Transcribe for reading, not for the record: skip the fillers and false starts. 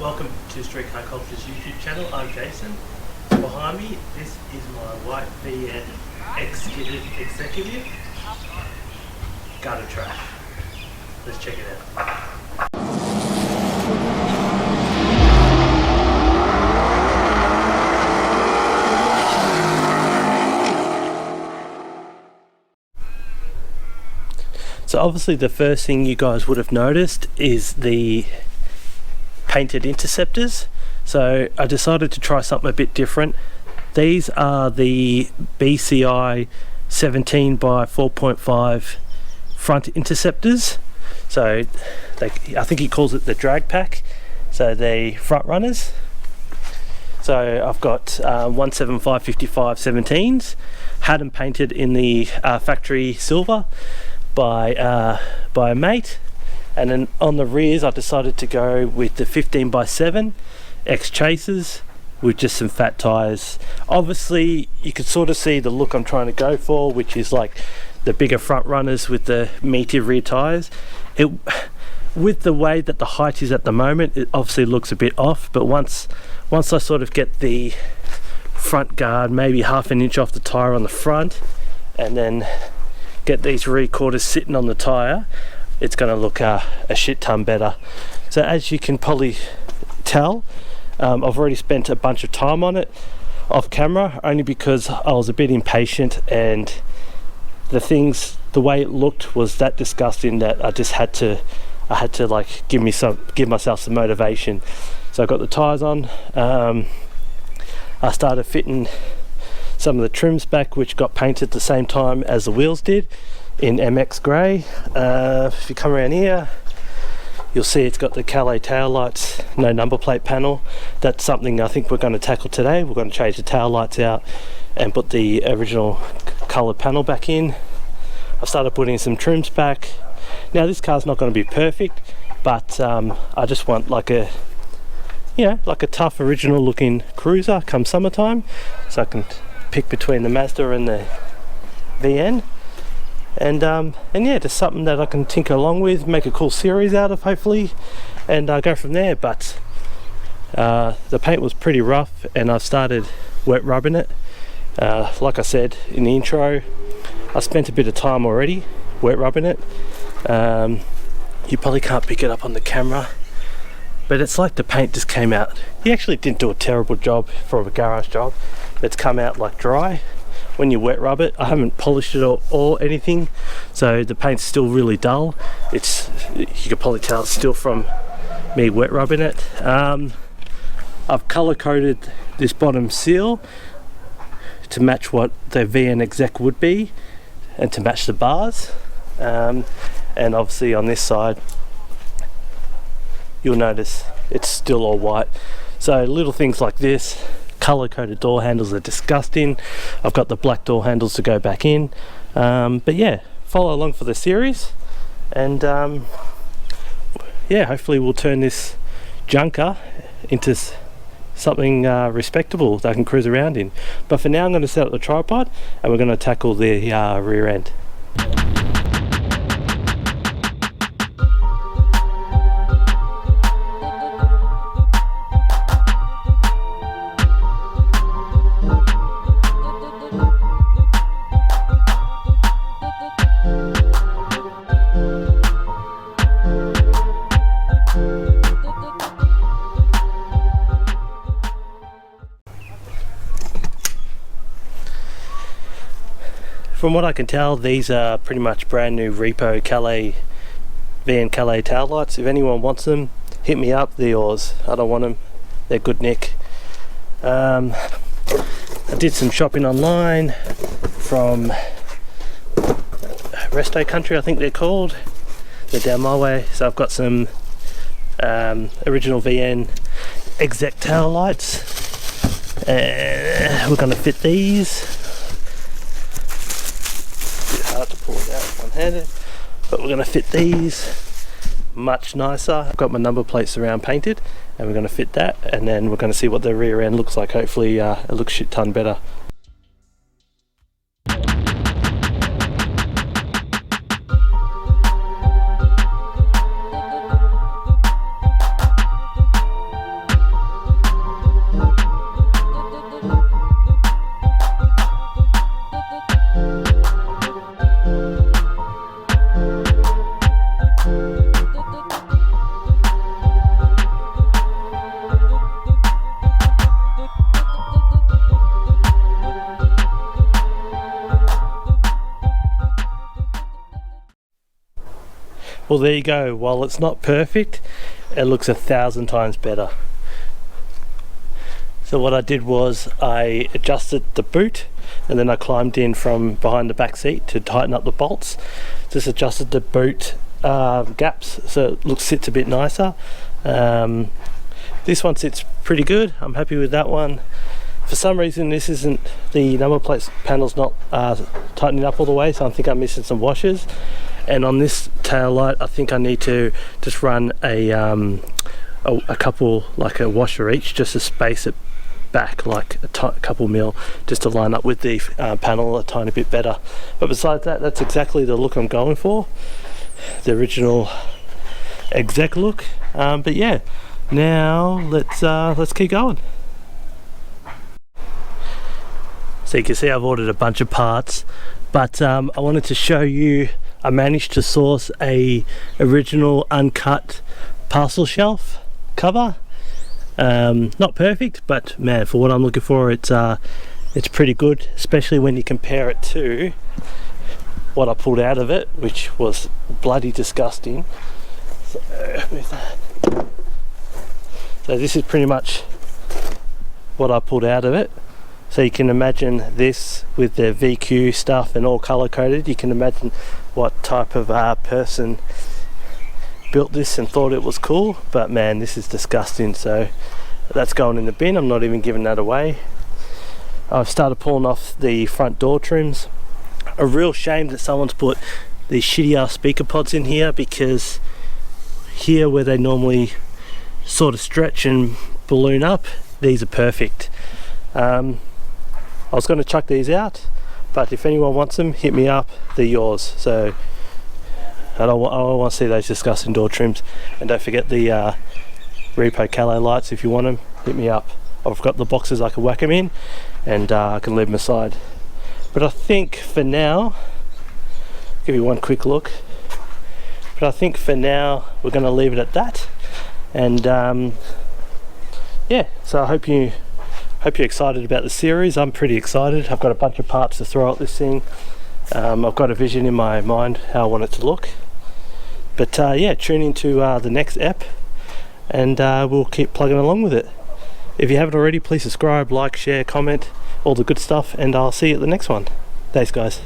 Welcome to Street Car Culture's YouTube channel. I'm Jason. Behind me, this is my white VN Executive gutter track. Let's check it out. So obviously the first thing you guys would have noticed is the painted interceptors. So I decided to try something a bit different. These are the BCI 17 by 4.5 front interceptors. So I think he calls it the drag pack. So they front runners. So I've got 175/55 17s, had them painted in the factory silver by a mate, and then on the rears I decided to go with the 15 by 7 X chasers with just some fat tires. Obviously you can sort of see the look I'm trying to go for, which is like the bigger front runners with the meatier rear tires. With the way that the height is at the moment, it obviously looks a bit off, but once I sort of get the front guard maybe half an inch off the tire on the front, and then get these rear quarters sitting on the tire, it's going to look a shit ton better. So as you can probably tell, I've already spent a bunch of time on it off camera, only because I was a bit impatient, and the way it looked was that disgusting that I just had to like give myself some motivation. So I got the tires on. I started fitting some of the trims back, which got painted at the same time as the wheels did in MX grey. If you come around here, you'll see it's got the Calais tail lights, no number plate panel. That's something I think we're going to tackle today. We're going to change the tail lights out and put the original coloured panel back in. I've started putting some trims back. Now this car's not going to be perfect, but I just want like a tough original looking cruiser come summertime, so I can pick between the Mazda and the VN, and yeah, just something that I can tinker along with, make a cool series out of hopefully, and go from there. But the paint was pretty rough and I've started wet rubbing it. Like I said in the intro, I spent a bit of time already wet rubbing it. You probably can't pick it up on the camera, but it's like the paint just came out. He actually didn't do a terrible job for a garage job. It's come out like dry when you wet rub it. I haven't polished it or anything, so the paint's still really dull. You can probably tell it's still from me wet rubbing it. I've color coded this bottom seal to match what the VN exec would be and to match the bars, and obviously on this side you'll notice it's still all white. So little things like this. Color coded door handles are disgusting. I've got the black door handles to go back in, but yeah, follow along for the series, and yeah, hopefully we'll turn this junker into something respectable that I can cruise around in. But for now I'm going to set up the tripod and we're going to tackle the rear end. From what I can tell, these are pretty much brand new repo Calais, VN Calais tail lights. If anyone wants them, hit me up, they're yours. I don't want them, they're good nick. I did some shopping online from Resto Country, I think they're called. They're down my way, so I've got some original VN exec tail lights. We're going to fit these. Hard to pull it out one-handed, but we're going to fit these much nicer. I've got my number plate surround painted and we're going to fit that, and then we're going to see what the rear end looks like. Hopefully it looks shit ton better. Well, there you go. While it's not perfect, it looks 1,000 times better. So what I did was I adjusted the boot, and then I climbed in from behind the back seat to tighten up the bolts. Just adjusted the boot gaps so it sits a bit nicer. This one sits pretty good. I'm happy with that one. For some reason this isn't, the number plate panel's not tightening up all the way, so I think I'm missing some washers. And on this tail light I think I need to just run a couple, like a washer each, just to space it back like a couple mil, just to line up with the panel a tiny bit better. But besides that, that's exactly the look I'm going for, the original exec look. But yeah, now let's keep going. So you can see I've ordered a bunch of parts, but I wanted to show you I managed to source a original uncut parcel shelf cover. Not perfect, but man, for what I'm looking for, it's pretty good, especially when you compare it to what I pulled out of it, which was bloody disgusting. So this is pretty much what I pulled out of it. So you can imagine this with the VQ stuff and all color coded. You can imagine what type of person built this and thought it was cool, but man, this is disgusting. So that's going in the bin. I'm not even giving that away. I've started pulling off the front door trims. A real shame that someone's put these shitty ass speaker pods in here, because here where they normally sort of stretch and balloon up, these are perfect. I was going to chuck these out, but if anyone wants them, hit me up, they're yours. So I don't want to see those disgusting door trims. And don't forget the repo calo lights. If you want them, hit me up. I've got the boxes I can whack them in, and I can leave them aside. But I think for now, give you one quick look, but I think for now we're going to leave it at that. And yeah, so I hope you're excited about the series. I'm pretty excited. I've got a bunch of parts to throw at this thing. I've got a vision in my mind how I want it to look. But yeah, tune into the next ep, and we'll keep plugging along with it. If you haven't already, please subscribe, like, share, comment, all the good stuff, and I'll see you at the next one. Thanks guys.